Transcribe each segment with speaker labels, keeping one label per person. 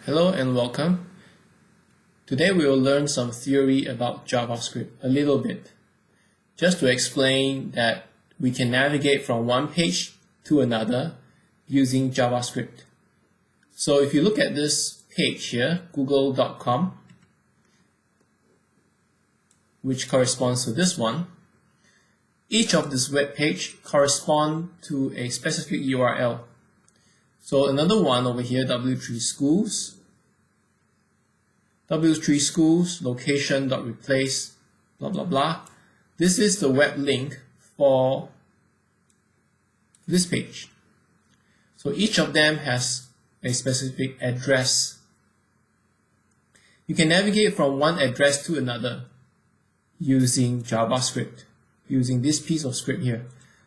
Speaker 1: Hello and welcome. Today we will learn some theory about JavaScript, a little bit. Just to explain that we can navigate from one page to another using JavaScript. So if you look at this page here, google.com, which corresponds to this one, each of this web page corresponds to a specific URL. So another one over here, W3 schools, location.replace, blah, blah, blah. This is the web link for this page. So each of them has a specific address. You can navigate from one address to another using JavaScript, using this piece of script here.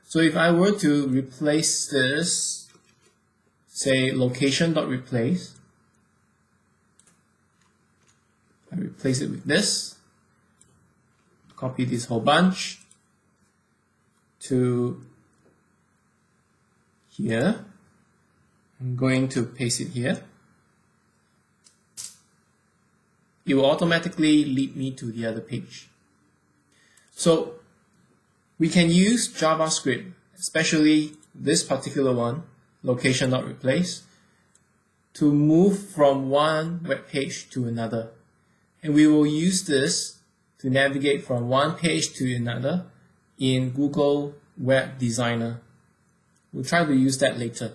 Speaker 1: So if I were to replace this, say location.replace, I replace it with this, copy this whole bunch to here. I'm going to paste it here. It will automatically lead me to the other page. So we can use JavaScript, especially this particular one, location.replace, to move from one web page to another. And we will use this to navigate from one page to another in Google Web Designer. We'll try to use that later.